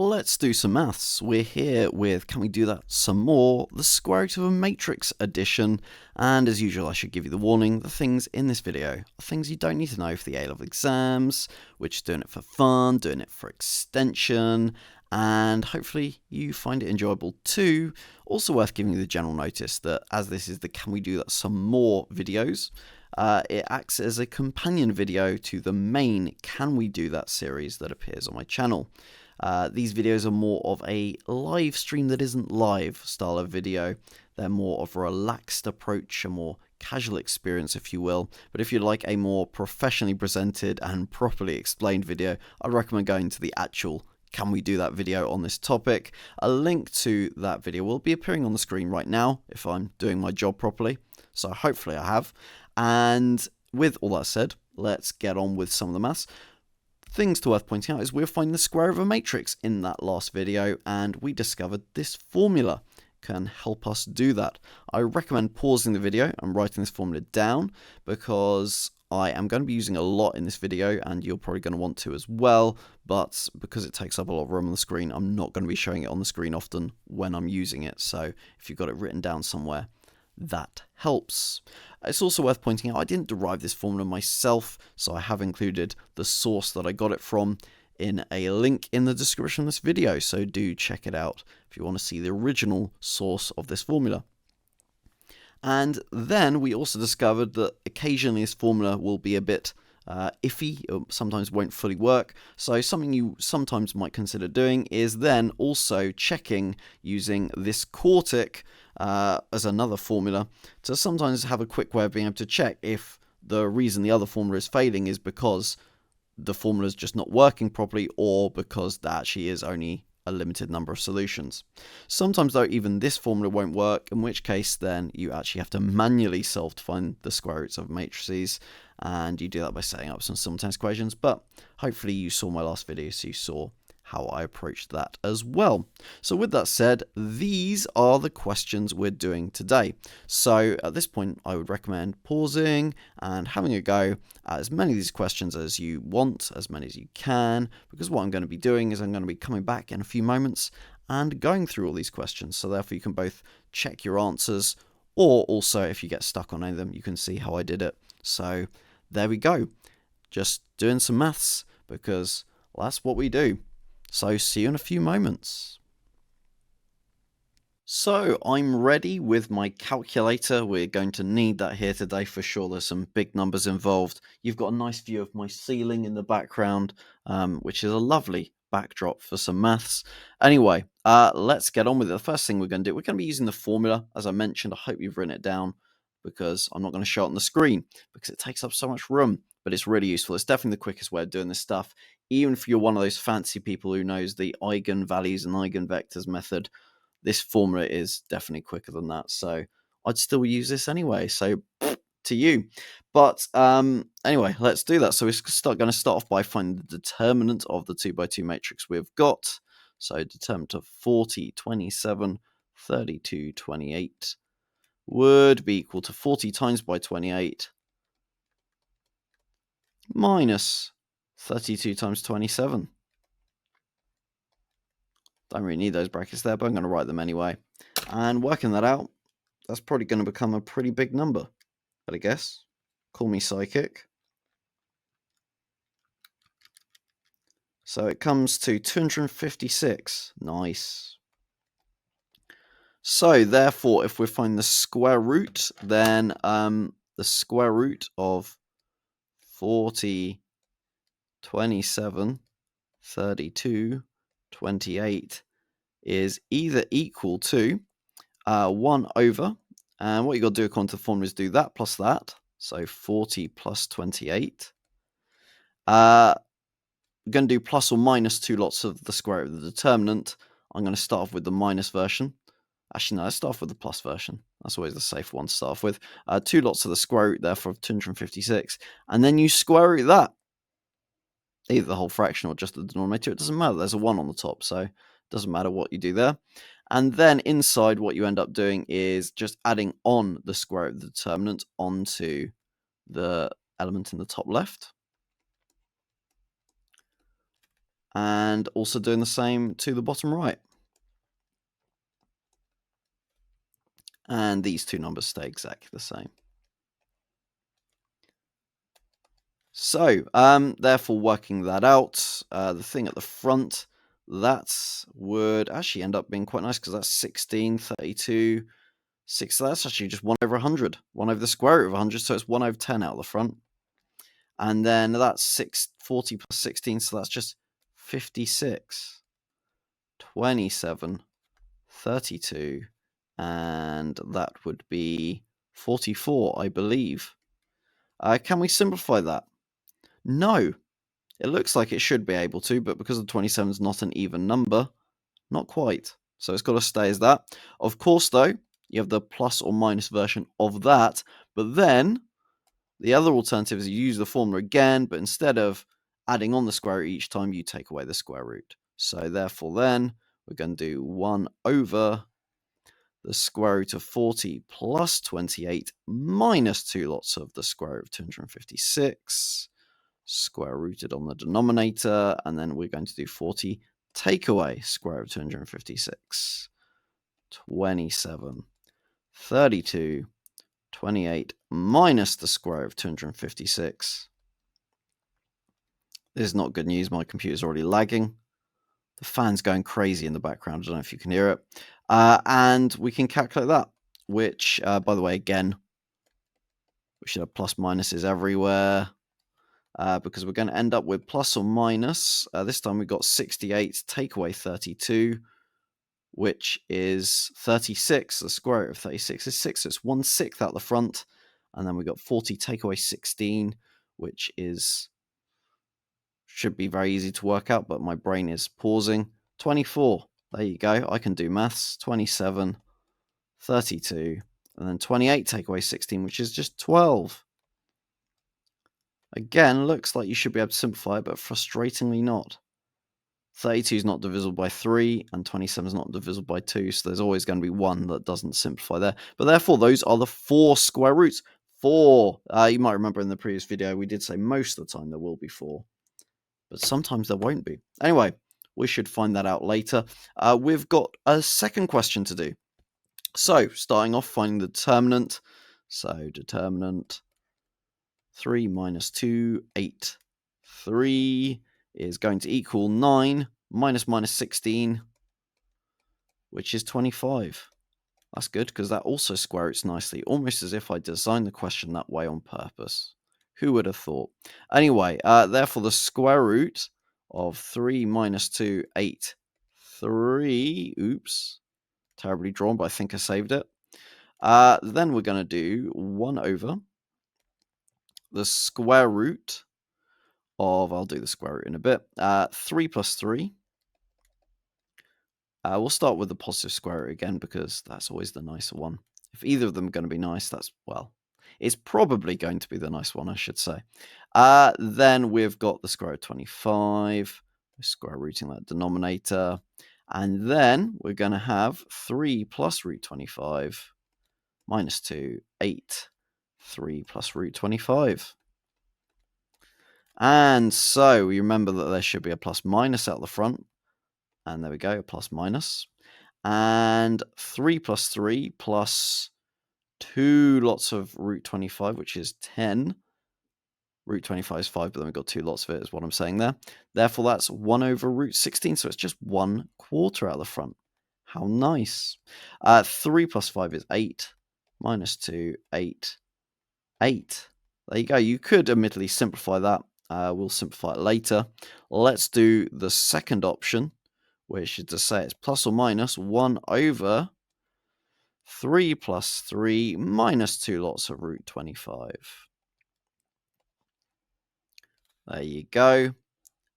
Let's do some maths. We're here with Can We Do That Some More, the square root of a matrix addition, and as usual I should give you the warning, the things in this video are things you don't need to know for the A-level exams, which is doing it for fun, doing it for extension, and hopefully you find it enjoyable too. Also worth giving you the general notice that as this is the Can We Do That Some More videos, it acts as a companion video to the main Can We Do That series that appears on my channel. These videos are more of a live stream that isn't live style of video. They're more of a relaxed approach, a more casual experience, if you will. But if you'd like a more professionally presented and properly explained video, I'd recommend going to the actual Can We Do That video on this topic. A link to that video will be appearing on the screen right now if I'm doing my job properly. So hopefully I have. And with all that said, let's get on with some of the maths. Things to worth pointing out is we're finding the square of a matrix in that last video, and we discovered this formula can help us do that. I recommend pausing the video and writing this formula down because I am going to be using a lot in this video and you're probably going to want to as well, but because it takes up a lot of room on the screen, I'm not going to be showing it on the screen often when I'm using it. So if you've got it written down somewhere, that helps. It's also worth pointing out I didn't derive this formula myself, so I have included the source that I got it from in a link in the description of this video, so do check it out if you want to see the original source of this formula. And then we also discovered that occasionally this formula will be a bit iffy, or sometimes won't fully work. So something you sometimes might consider doing is then also checking using this quartic as another formula to sometimes have a quick way of being able to check if the reason the other formula is failing is because the formula is just not working properly or because there actually is only a limited number of solutions. Sometimes though even this formula won't work, in which case then you actually have to manually solve to find the square roots of matrices, and you do that by setting up some simultaneous equations, but hopefully you saw my last video so you saw how I approached that as well. So with that said, these are the questions we're doing today. So at this point, I would recommend pausing and having a go at as many of these questions as you want, as many as you can, because what I'm going to be doing is I'm going to be coming back in a few moments and going through all these questions. So therefore you can both check your answers, or also if you get stuck on any of them, you can see how I did it. So there we go. Just doing some maths because that's what we do. So see you in a few moments. So I'm ready with my calculator. We're going to need that here today for sure. There's some big numbers involved. You've got a nice view of my ceiling in the background, which is a lovely backdrop for some maths. Anyway, let's get on with it. The first thing we're going to do, we're going to be using the formula. As I mentioned, I hope you've written it down because I'm not going to show it on the screen because it takes up so much room, but it's really useful. It's definitely the quickest way of doing this stuff. Even if you're one of those fancy people who knows the eigenvalues and eigenvectors method, this formula is definitely quicker than that. So I'd still use this anyway. So to you. But anyway, let's do that. So we're going to start off by finding the determinant of the 2 by 2 matrix we've got. So determinant of 40, 27, 32, 28 would be equal to 40 times by 28 minus 32 times 27. Don't really need those brackets there, but I'm going to write them anyway. And working that out, that's probably going to become a pretty big number. But I guess, call me psychic. So it comes to 256. Nice. So therefore, if we find the square root, then the square root of 40, 27, 32, 28 is either equal to 1 over, and what you got to do according to the formula is do that plus that, so 40 plus 28. We're going to do plus or minus 2 lots of the square root of the determinant. I'm going to start off with the minus version. Actually, no, let's start off with the plus version. That's always the safe one to start off with. 2 lots of the square root, therefore, of 256. And then you square root that. Either the whole fraction or just the denominator. It doesn't matter. There's a 1 on the top, so it doesn't matter what you do there. And then inside, what you end up doing is just adding on the square root of the determinant onto the element in the top left. And also doing the same to the bottom right. And these two numbers stay exactly the same. So, therefore, working that out, the thing at the front, that would actually end up being quite nice because that's 16, 32, 6. So that's actually just 1 over 100, 1 over the square root of 100. So it's 1 over 10 out the front. And then that's 40 plus 16. So that's just 56, 27, 32. And that would be 44, I believe. Can we simplify that? No. It looks like it should be able to, but because the 27 is not an even number, not quite. So it's got to stay as that. Of course, though, you have the plus or minus version of that, but then the other alternative is you use the formula again, but instead of adding on the square root each time, you take away the square root. So therefore then, we're going to do 1 over the square root of 40 plus 28 minus 2 lots of the square root of 256. Square rooted on the denominator, and then we're going to do 40 take away square root of 256. 27, 32, 28 minus the square root of 256. This is not good news. My computer's already lagging. The fan's going crazy in the background. I don't know if you can hear it. And we can calculate that, which, by the way, again, we should have plus minuses everywhere. Because we're going to end up with plus or minus. This time we've got 68 take away 32, which is 36. The square root of 36 is 6, so it's 1/6 out the front. And then we've got 40 take away 16, which should be very easy to work out, but my brain is pausing. 24. There you go. I can do maths. 27, 32, and then 28 take away 16, which is just 12. Again, looks like you should be able to simplify it, but frustratingly not. 32 is not divisible by 3, and 27 is not divisible by 2, so there's always going to be one that doesn't simplify there. But therefore, those are the 4 square roots. 4. You might remember in the previous video, we did say most of the time there will be 4, but sometimes there won't be. Anyway, we should find that out later. We've got a second question to do. So, starting off, finding the determinant. So, determinant 3 minus 2, 8. 3 is going to equal 9 minus 16, which is 25. That's good, because that also square roots nicely, almost as if I designed the question that way on purpose. Who would have thought? Anyway, therefore the square root of 3 minus 2, 8, 3. Oops. Terribly drawn, but I think I saved it. Then we're going to do 1 over the square root of, I'll do the square root in a bit, 3 plus 3. We'll start with the positive square root again, because that's always the nicer one. If either of them are going to be nice, that's, well, it's probably going to be the nice one, I should say. Then we've got the square root of 25. We're square rooting that denominator. And then we're going to have 3 plus root 25 minus 2, 8. 3 plus root 25. And so we remember that there should be a plus minus out the front. And there we go, a plus minus. And 3 plus 3 plus 2 lots of root 25, which is 10. Root 25 is 5, but then we've got 2 lots of it, is what I'm saying there. Therefore, that's 1 over root 16, so it's just 1/4 out the front. How nice. 3 plus 5 is 8. Minus 2, 8. 8. There you go. You could admittedly simplify that. We'll simplify it later. Let's do the second option, which is to say it's plus or minus 1 over 3 plus 3 minus 2 lots of root 25. There you go.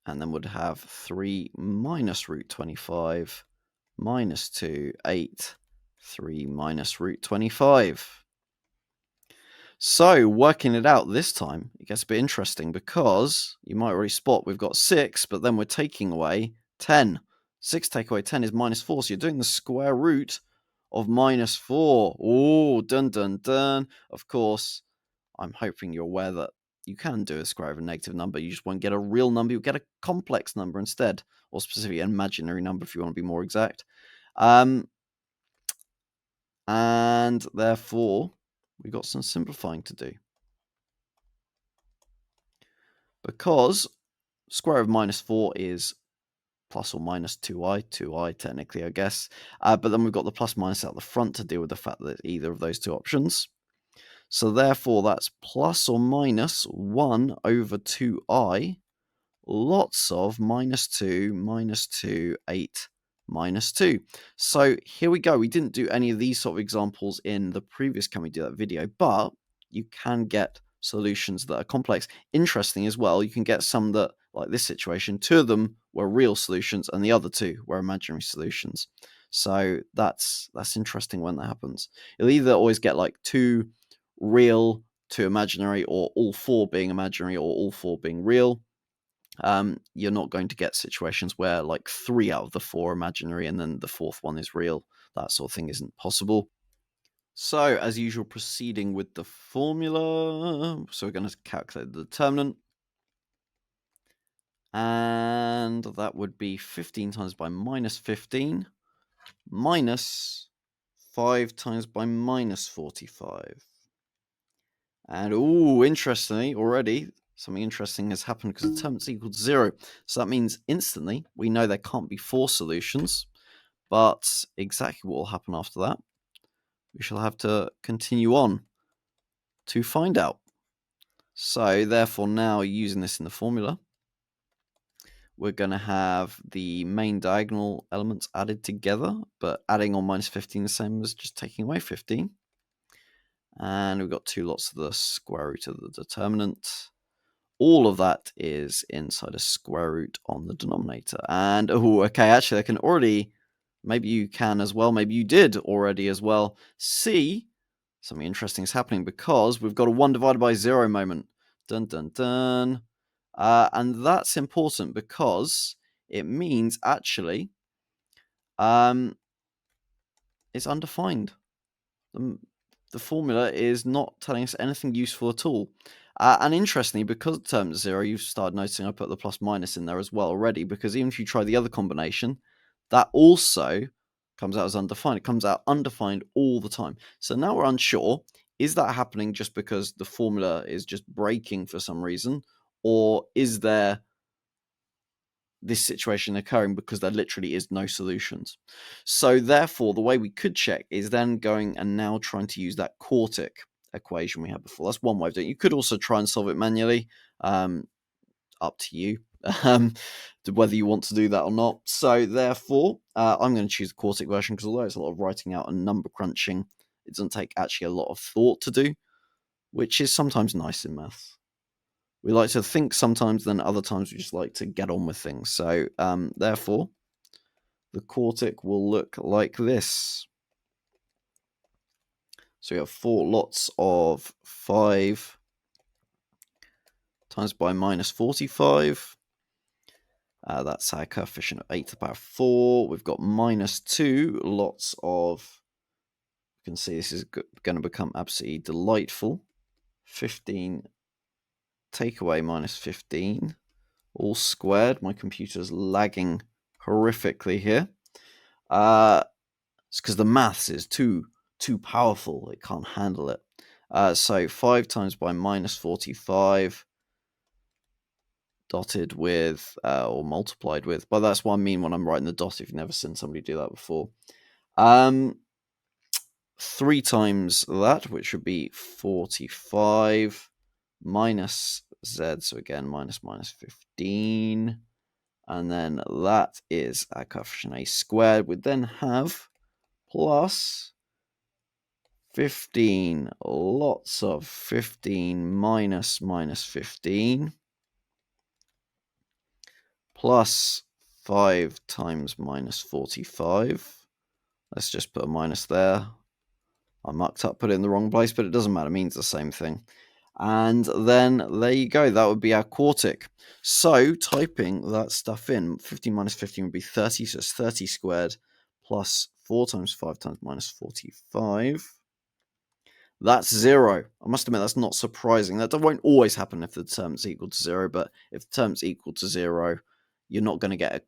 And then we'd have 3 minus root 25 minus 2, 8. 3 minus root 25. So, working it out this time, it gets a bit interesting, because you might already spot we've got 6, but then we're taking away 10. 6 take away 10 is minus 4, so you're doing the square root of minus 4. Oh, dun dun dun. Of course, I'm hoping you're aware that you can do a square root of a negative number. You just won't get a real number. You'll get a complex number instead, or specifically an imaginary number if you want to be more exact. And therefore, we've got some simplifying to do. Because square root of minus 4 is plus or minus 2i technically, I guess. But then we've got the plus minus out the front to deal with the fact that it's either of those two options. So therefore, that's plus or minus 1 over 2i, lots of minus 2, 8, minus 2. So here we go. We didn't do any of these sort of examples in the previous Can We Do That video, but you can get solutions that are complex. Interesting as well, you can get some that, like this situation, 2 of them were real solutions and the other 2 were imaginary solutions. So that's interesting when that happens. You'll either always get like 2 real, 2 imaginary, or all 4 being imaginary or all 4 being real. You're not going to get situations where like 3 out of the 4 are imaginary and then the 4th one is real. That sort of thing isn't possible. So, as usual, proceeding with the formula. So we're going to calculate the determinant. And that would be 15 times by minus 15 minus 5 times by minus 45. And, interestingly, already, something interesting has happened because the determinant's equal to 0. So that means instantly we know there can't be 4 solutions. But exactly what will happen after that, we shall have to continue on to find out. So therefore now, using this in the formula, we're going to have the main diagonal elements added together, but adding on minus 15 the same as just taking away 15. And we've got 2 lots of the square root of the determinant. All of that is inside a square root on the denominator. And, okay, actually I can already, maybe you can as well, maybe you did already as well, see something interesting is happening because we've got a 1 divided by 0 moment. Dun, dun, dun. And that's important because it means actually it's undefined. The formula is not telling us anything useful at all. And interestingly, because the term is 0, you've started noticing I put the plus minus in there as well already, because even if you try the other combination, that also comes out as undefined. It comes out undefined all the time. So now we're unsure, is that happening just because the formula is just breaking for some reason, or is there this situation occurring because there literally is no solutions? So therefore, the way we could check is then going and now trying to use that quartic equation we had before. That's one way of doing it. You could also try and solve it manually. Up to you whether you want to do that or not. So therefore, I'm going to choose the quartic version because although it's a lot of writing out and number crunching, it doesn't take actually a lot of thought to do, which is sometimes nice in maths. We like to think sometimes, then other times we just like to get on with things. So therefore, the quartic will look like this. So we have 4 lots of 5 times by minus 45. That's our coefficient of 8 to the power 4. We've got minus 2 lots of, you can see this is going to become absolutely delightful. 15 take away minus 15, all squared. My computer's lagging horrifically here. It's because the maths is too powerful. It can't handle it. So 5 times by minus 45 dotted with or multiplied with, but that's what I mean when I'm writing the dot if you've never seen somebody do that before. 3 times that, which would be 45 minus z, so again minus 15, and then that is our coefficient a squared. We'd then have plus 15 lots of 15 minus 15 plus 5 times minus 45. Let's just put a minus there. I mucked up, put it in the wrong place, but it doesn't matter. It means the same thing. And then there you go. That would be our quartic. So typing that stuff in, 15 minus 15 would be 30. So it's 30 squared plus 4 times 5 times minus 45. That's 0. I must admit, that's not surprising. That won't always happen if the term's equal to 0, but if the term's equal to 0, you're not going to get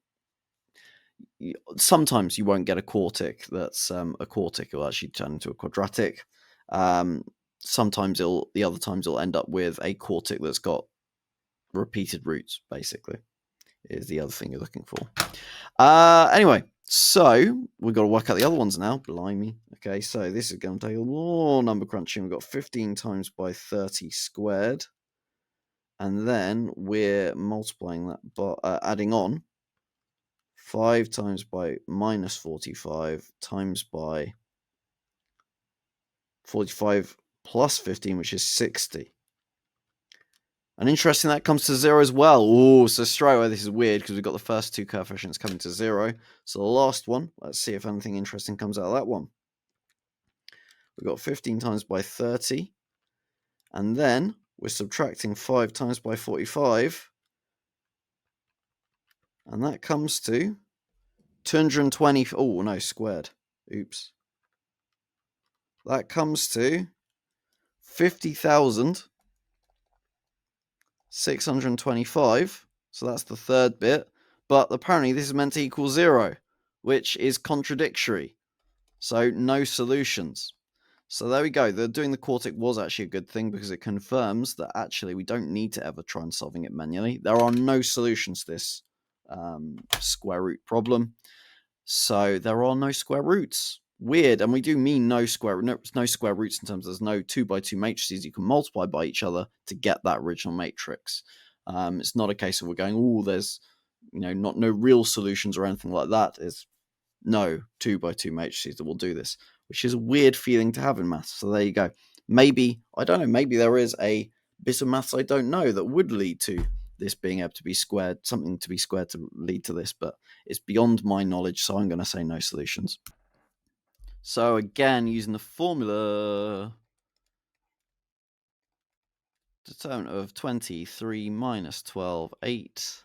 sometimes you won't get a quartic that's a quartic. It will actually turn into a quadratic. Sometimes the other times it'll end up with a quartic that's got repeated roots, basically, is the other thing you're looking for. Anyway, so we've got to work out the other ones now. Blimey. Okay, so this is going to take a more number crunching. We've got 15 times by 30 squared. And then we're multiplying that, by adding on 5 times by minus 45 times by 45 plus 15, which is 60. And interesting, that comes to 0 as well. Oh, so straight away, this is weird because we've got the first two coefficients coming to 0. So the last one, let's see if anything interesting comes out of that one. We've got 15 times by 30. And then we're subtracting 5 times by 45. And that comes to 220. Oh, no, squared. Oops. That comes to 50,625. So that's the third bit. But apparently this is meant to equal 0, which is contradictory. So no solutions. So there we go. Doing the quartic was actually a good thing because it confirms that actually we don't need to ever try and solving it manually. There are no solutions to this square root problem. So there are no square roots. Weird. And we do mean no square roots in terms of there's no 2 by 2 matrices you can multiply by each other to get that original matrix. It's not a case of we're going, oh, there's no real solutions or anything like that. It's no 2 by 2 matrices that will do this, which is a weird feeling to have in maths. So there you go. Maybe, I don't know, maybe there is a bit of maths I don't know that would lead to this being able to be squared, something to be squared to lead to this, but it's beyond my knowledge, so I'm going to say no solutions. So again, using the formula, determinant of 23 minus 12, 8.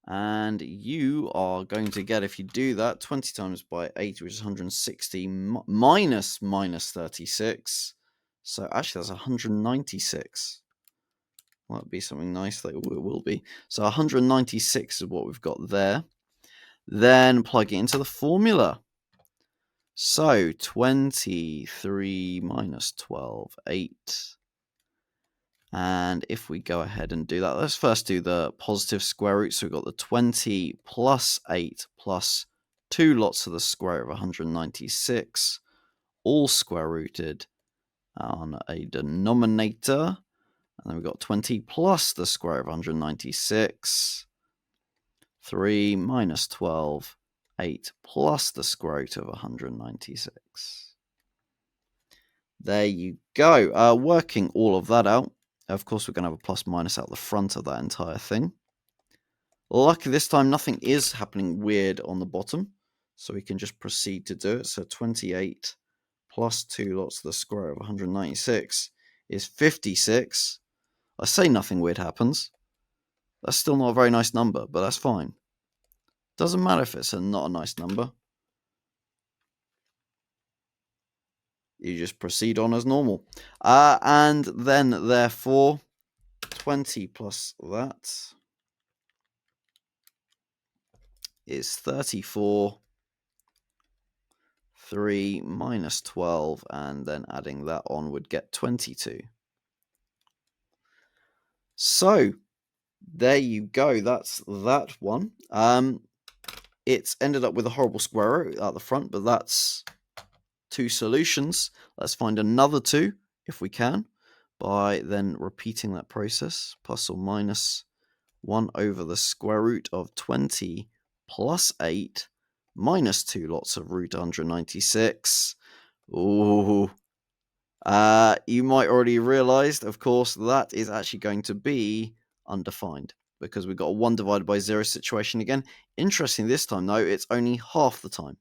And you are going to get, if you do that, 20 times by 8, which is 160, minus 36. So actually, that's 196. Well, that'd be something nice, that it will be. So 196 is what we've got there. Then plug it into the formula. So 23 minus 12, 8. And if we go ahead and do that, let's first do the positive square root. So we've got the 20 plus 8 plus 2 lots of the square root of 196, all square rooted on a denominator. And then we've got 20 plus the square root of 196, 3 minus 12, 8 plus the square root of 196. There you go. Working all of that out. Of course, we're going to have a plus minus out the front of that entire thing. Luckily, this time, nothing is happening weird on the bottom. So we can just proceed to do it. So 28 plus 2 lots of the square root of 196 is 56. I say nothing weird happens. That's still not a very nice number, but that's fine. Doesn't matter if it's not a nice number. You just proceed on as normal. And then, therefore, 20 plus that is 34. 3 minus 12, and then adding that on would get 22. So, there you go. That's that one. It's ended up with a horrible square root at the front, but that's 2 solutions. Let's find another 2, if we can, by then repeating that process. Plus or minus 1 over the square root of 20 plus 8 minus 2 lots of root 196. Ooh. You might already realized, of course, that is actually going to be undefined because we've got a 1 divided by 0 situation again. Interesting this time, though, it's only half the time.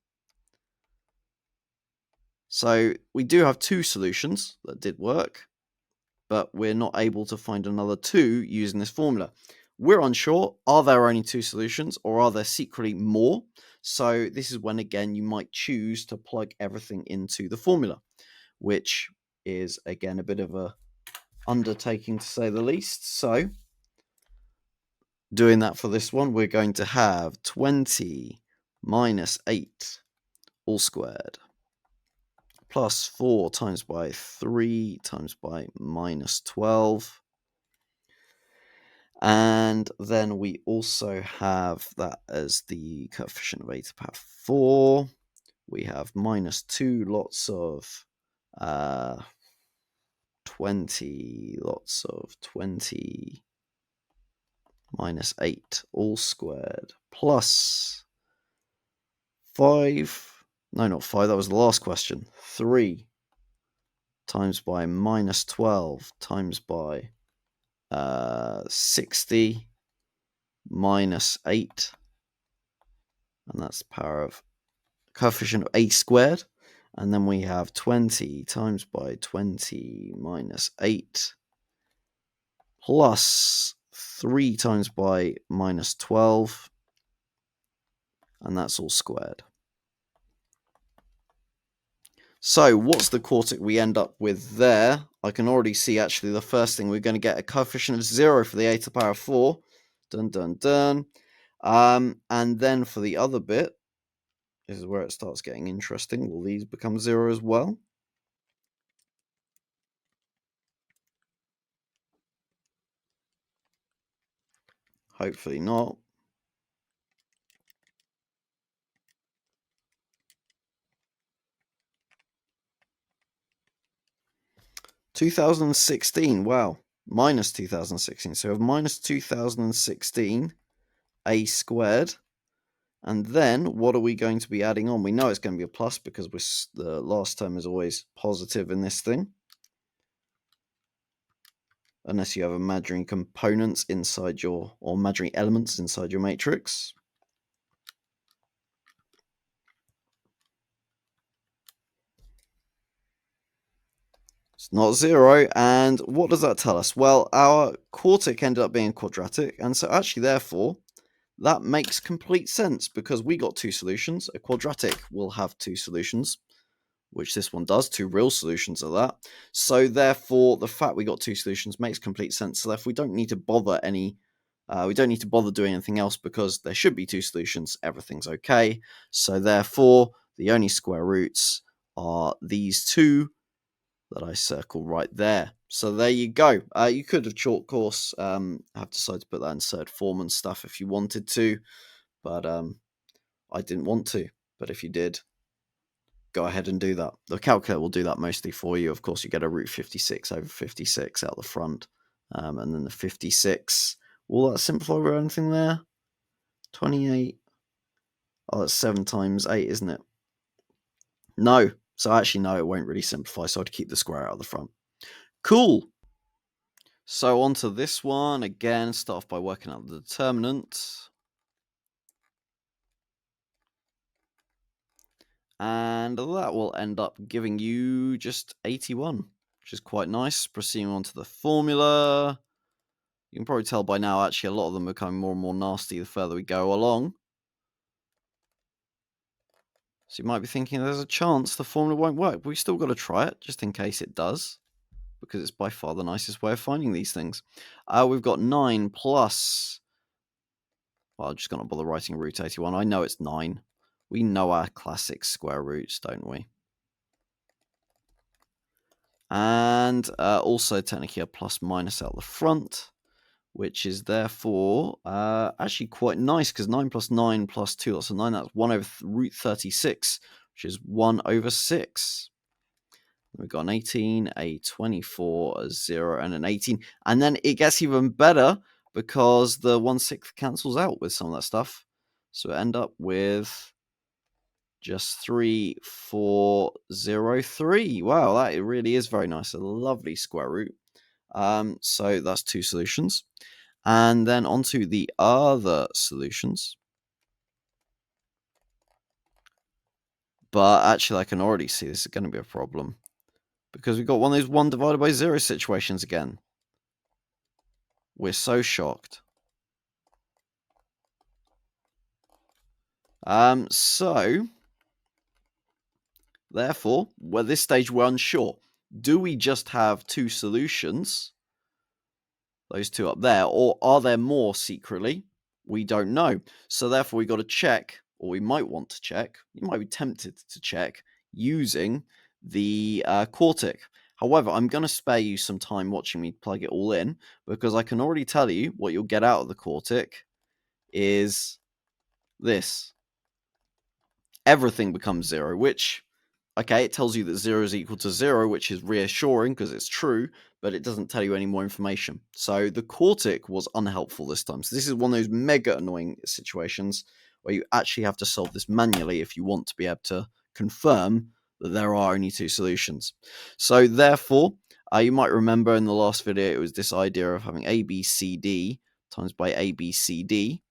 So we do have 2 solutions that did work, but we're not able to find another 2 using this formula. We're unsure, are there only 2 solutions or are there secretly more? So this is when, again, you might choose to plug everything into the formula, which is, again, a bit of a undertaking to say the least. So, doing that for this one, we're going to have 20 minus 8 all squared plus 4 times by 3 times by minus 12. And then we also have that as the coefficient of a to the power 4. We have minus 2 lots of 20 lots of 20 minus 8 all squared plus 5. No, not 5. That was the last question. 3 times by minus 12 times by 60 minus 8. And that's the power of coefficient of a squared. And then we have 20 times by 20 minus 8 plus 3 times by minus 12. And that's all squared. So what's the quartic we end up with there? I can already see actually the first thing we're going to get a coefficient of 0 for the a to the power 4. Dun dun dun. And then for the other bit, this is where it starts getting interesting. Will these become 0 as well? Hopefully not. (2016), wow, minus 2016. So we have minus 2016 a squared. And then what are we going to be adding on? We know it's going to be a plus because the last term is always positive in this thing. Unless you have imaginary components inside or imaginary elements inside your matrix. It's not 0, and what does that tell us? Well, our quartic ended up being quadratic, and so actually, therefore, that makes complete sense because we got 2 solutions. A quadratic will have 2 solutions, which this one does, 2 real solutions of that. So therefore, the fact we got 2 solutions makes complete sense. So therefore, we don't need to bother doing anything else because there should be 2 solutions. Everything's okay. So therefore, the only square roots are these 2 that I circle right there. So there you go. You could have chalk course have decided to put that in third form and stuff if you wanted to, but I didn't want to. But if you did, go ahead and do that. The calculator will do that mostly for you. Of course, you get a root 56 over 56 out the front, and then the 56. Will that simplify over anything there? 28. Oh, that's 7 times 8, isn't it? No. So actually, no, it won't really simplify, so I'd keep the square out of the front. Cool. So on to this one. Again, start off by working out the determinant. And that will end up giving you just 81, which is quite nice. Proceeding on to the formula. You can probably tell by now, actually, a lot of them are becoming more and more nasty the further we go along. So you might be thinking there's a chance the formula won't work, but we've still got to try it, just in case it does, because it's by far the nicest way of finding these things. We've got 9 plus... Well, I'm just going to bother writing root 81. I know it's 9. We know our classic square roots, don't we? And also technically a plus minus out the front, which is therefore actually quite nice because 9 plus 9 plus 2 lots of 9, that's 1 over root 36, which is 1 over 6. We've got an 18, a 24, a 0, and an 18. And then it gets even better because the 1/6 cancels out with some of that stuff. So we end up with just 3403. Wow, that really is very nice. A lovely square root. So that's 2 solutions. And then onto the other solutions. But actually, I can already see this is going to be a problem. Because we've got one of those 1 divided by 0 situations again. We're so shocked. So, therefore, at this stage, we're unsure. do we just have two solutions, those two up there, or are there more secretly? We don't know. So therefore, we got to check, or we might want to check, you might be tempted to check using the Quartic. However, I'm going to spare you some time watching me plug it all in, because I can already tell you what you'll get out of the Quartic is this. Everything becomes 0, which, okay, it tells you that 0 is equal to 0, which is reassuring because it's true, but it doesn't tell you any more information. So the Quartic was unhelpful this time. So this is one of those mega annoying situations where you actually have to solve this manually if you want to be able to confirm that there are only two solutions. So therefore, you might remember in the last video, it was this idea of having ABCD times by ABCD,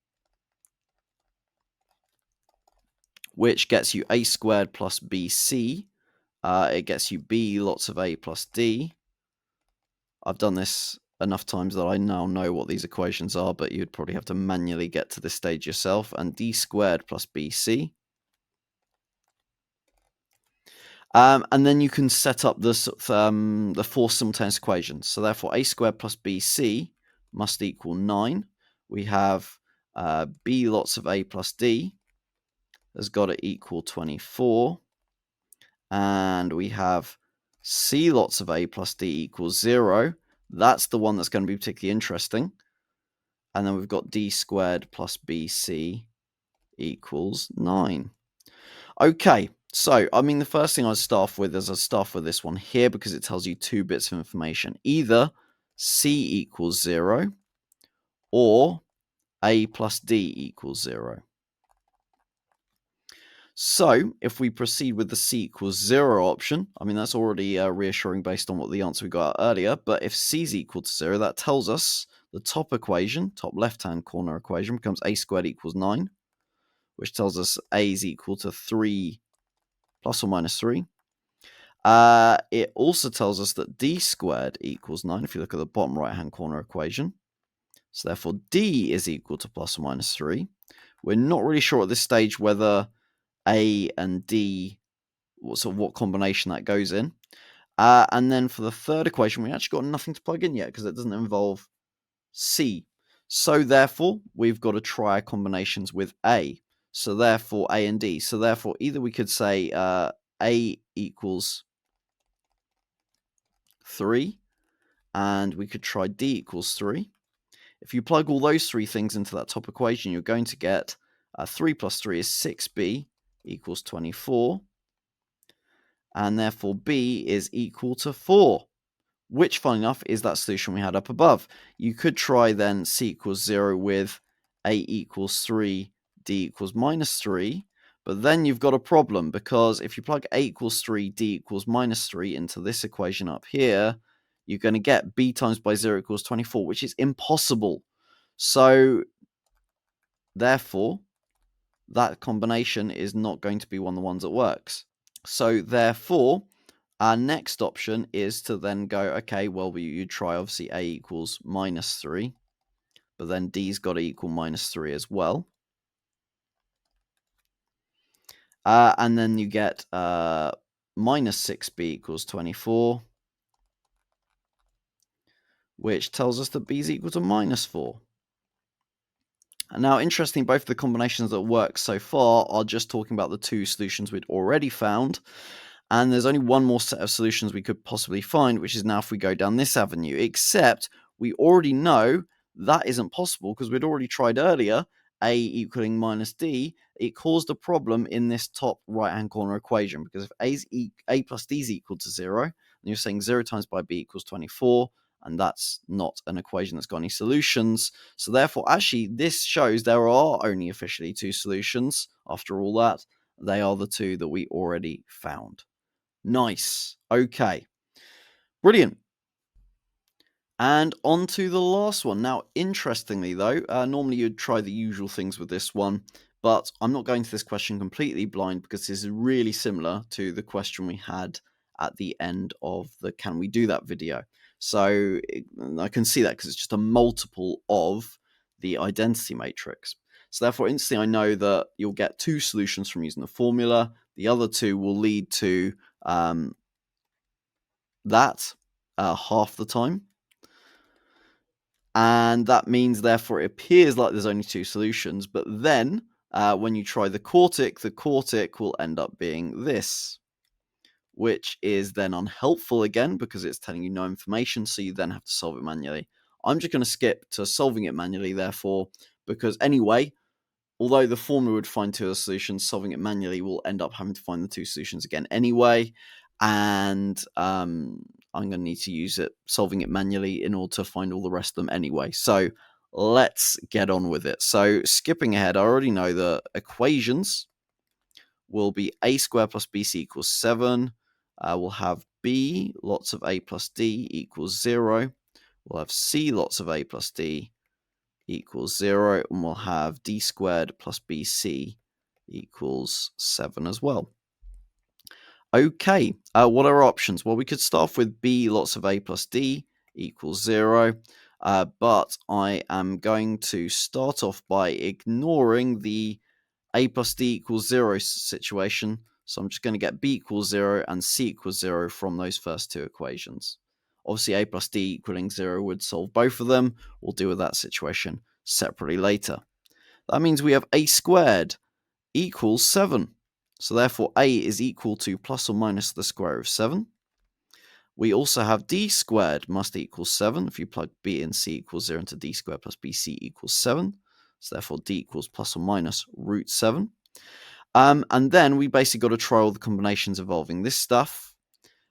which gets you a squared plus bc. It gets you b lots of a plus d. I've done this enough times that I now know what these equations are, but you'd probably have to manually get to this stage yourself. And d squared plus bc. And then you can set up the four simultaneous equations. So therefore, a squared plus bc must equal 9. We have b lots of a plus d has got to equal 24. And we have c lots of a plus d equals 0. That's the one that's going to be particularly interesting. And then we've got d squared plus bc equals 9. Okay, so, I mean, the first thing I'd start off with is I'd start off with this one here because it tells you two bits of information. Either c equals 0 or a plus d equals 0. So, if we proceed with the c equals 0 option, I mean, that's already reassuring based on what the answer we got earlier, but if c is equal to 0, that tells us the top equation, top left-hand corner equation, becomes a squared equals 9, which tells us a is equal to 3 plus or minus 3. It also tells us that d squared equals 9, if you look at the bottom right-hand corner equation. So, therefore, d is equal to plus or minus 3. We're not really sure at this stage whether a and d, what combination that goes in. And then for the third equation, we actually got nothing to plug in yet because it doesn't involve c. So therefore, we've got to try combinations with a. So therefore, a and d. So therefore, either we could say a equals 3, and we could try d equals 3. If you plug all those three things into that top equation, you're going to get 3 plus 3 is 6b equals 24. And therefore b is equal to 4, which, funny enough, is that solution we had up above. You could try then c equals 0 with a equals 3, d equals minus 3, but then you've got a problem, because if you plug a equals 3, d equals minus 3 into this equation up here, you're going to get b times by 0 equals 24, which is impossible. So, therefore, that combination is not going to be one of the ones that works. So, therefore, our next option is to then go, okay, well, you try obviously a equals minus 3, but then d's got to equal minus 3 as well. And then you get minus 6b equals 24, which tells us that b is equal to minus 4. And now, interesting, both the combinations that work so far are just talking about the two solutions we'd already found. And there's only one more set of solutions we could possibly find, which is now if we go down this avenue, except we already know that isn't possible because we'd already tried earlier, a equaling minus d. It caused a problem in this top right-hand corner equation, because if a plus d is equal to 0, then you're saying 0 times by b equals 24, and that's not an equation that's got any solutions. So therefore, actually, this shows there are only officially two solutions. After all that, they are the two that we already found. Nice. Okay. Brilliant. And on to the last one. Now, interestingly, though, normally you'd try the usual things with this one, but I'm not going to this question completely blind because this is really similar to the question we had at the end of the Can We Do That video. So I can see that because it's just a multiple of the identity matrix. So therefore, instantly I know that you'll get two solutions from using the formula. The other two will lead to that half the time. And that means, therefore, it appears like there's only two solutions. But then when you try the quartic will end up being this, which is then unhelpful again because it's telling you no information. So you then have to solve it manually. I'm just going to skip to solving it manually, therefore, because anyway, although the formula would find two solutions, solving it manually will end up having to find the two solutions again anyway. And I'm going to need to use it, solving it manually, in order to find all the rest of them anyway. So let's get on with it. So skipping ahead, I already know the equations will be a squared plus bc equals 7. We'll have b lots of a plus d equals 0. We'll have c lots of a plus d equals 0, and we'll have d squared plus bc equals 7 as well. Okay, what are our options? Well, we could start off with b lots of a plus d equals 0, but I am going to start off by ignoring the a plus d equals 0 situation. So I'm just going to get b equals 0 and c equals 0 from those first two equations. Obviously, a plus d equaling 0 would solve both of them. We'll deal with that situation separately later. That means we have a squared equals 7. So therefore, a is equal to plus or minus the square root of 7. We also have d squared must equal 7. If you plug b and c equals 0 into d squared plus bc equals 7. So therefore, d equals plus or minus root 7. And then we basically got to try all the combinations involving this stuff.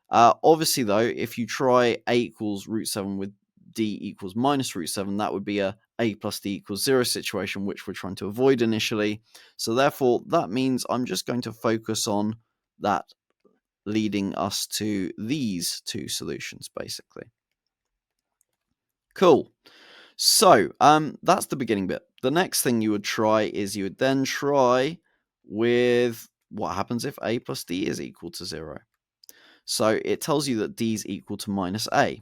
Obviously, though, if you try a equals root 7 with d equals minus root 7, that would be a plus d equals 0 situation, which we're trying to avoid initially. So therefore, that means I'm just going to focus on that, leading us to these two solutions, basically. Cool. So that's the beginning bit. The next thing you would try is you would then try with what happens if a plus d is equal to 0. So it tells you that d is equal to minus a.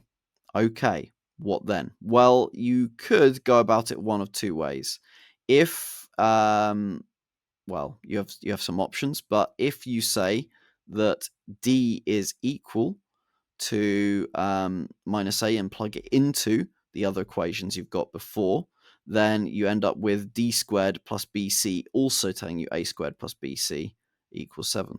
Okay, what then? Well, you could go about it one of two ways. If, well, you have some options, but if you say that d is equal to minus a and plug it into the other equations you've got before, then you end up with d squared plus bc also telling you a squared plus bc equals 7.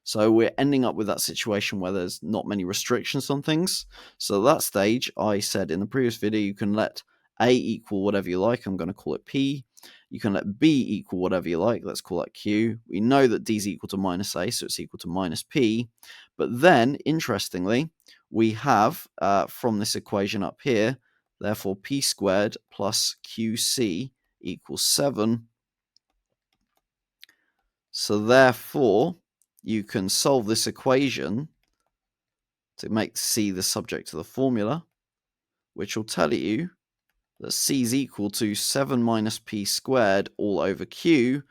So we're ending up with that situation where there's not many restrictions on things. So at that stage, I said in the previous video, you can let a equal whatever you like. I'm going to call it p. You can let b equal whatever you like. Let's call that q. We know that d is equal to minus a, so it's equal to minus p. But then, interestingly, we have from this equation up here, therefore p squared plus qc equals 7. So therefore, you can solve this equation to make c the subject of the formula, which will tell you that c is equal to 7 minus p squared all over q,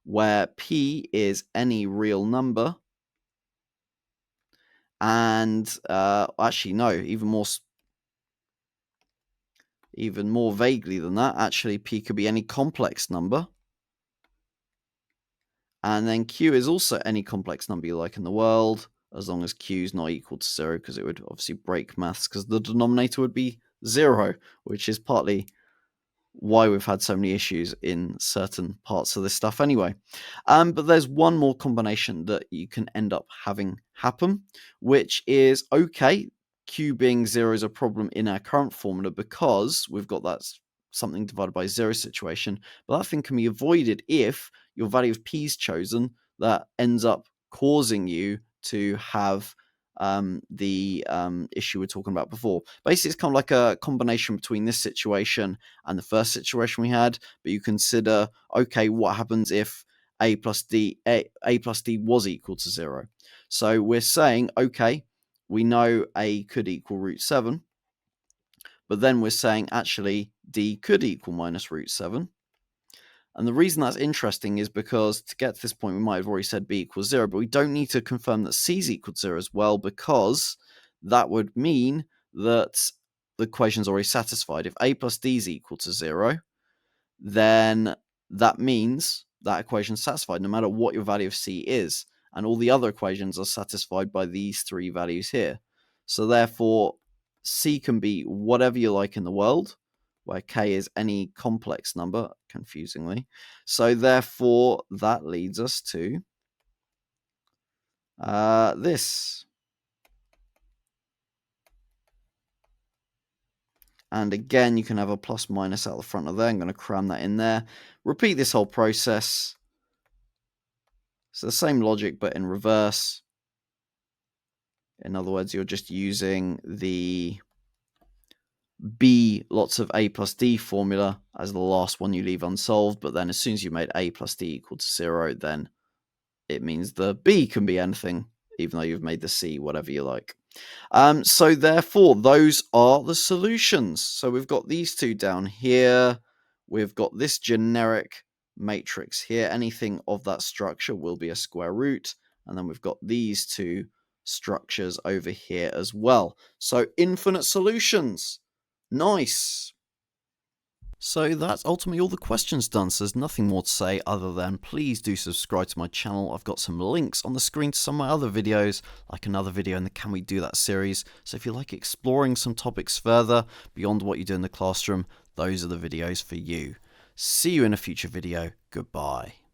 where p is any real number. And actually, no, even more vaguely than that, actually, p could be any complex number. And then q is also any complex number you like in the world, as long as q is not equal to 0, because it would obviously break maths, because the denominator would be 0, which is partly why we've had so many issues in certain parts of this stuff anyway. But there's one more combination that you can end up having happen, which is, okay, q being 0 is a problem in our current formula because we've got that something divided by 0 situation, but that thing can be avoided if your value of p is chosen that ends up causing you to have the issue we're talking about before. Basically, it's kind of like a combination between this situation and the first situation we had, but you consider, okay, what happens if a plus d was equal to 0? So we're saying, okay, we know a could equal root 7, but then we're saying actually d could equal minus root 7. And the reason that's interesting is because to get to this point, we might have already said b equals 0, but we don't need to confirm that c is equal to 0 as well, because that would mean that the equation is already satisfied. If a plus d is equal to 0, then that means that equation is satisfied no matter what your value of c is. And all the other equations are satisfied by these three values here. So therefore, C can be whatever you like in the world, where K is any complex number, confusingly. So therefore, that leads us to this. And again, you can have a plus minus out the front of there. I'm going to cram that in there. Repeat this whole process. It's the same logic, but in reverse. In other words, you're just using the B lots of A plus D formula as the last one you leave unsolved. But then as soon as you made A plus D equal to 0, then it means the B can be anything, even though you've made the C whatever you like. So therefore, those are the solutions. So we've got these two down here. We've got this generic matrix here. Anything of that structure will be a square root. And then we've got these two structures over here as well. So infinite solutions. Nice. So that's ultimately all the questions done, so there's nothing more to say other than please do subscribe to my channel. I've got some links on the screen to some of my other videos, like another video in the Can We Do That series. So if you like exploring some topics further beyond what you do in the classroom, those are the videos for you. See you in a future video. Goodbye.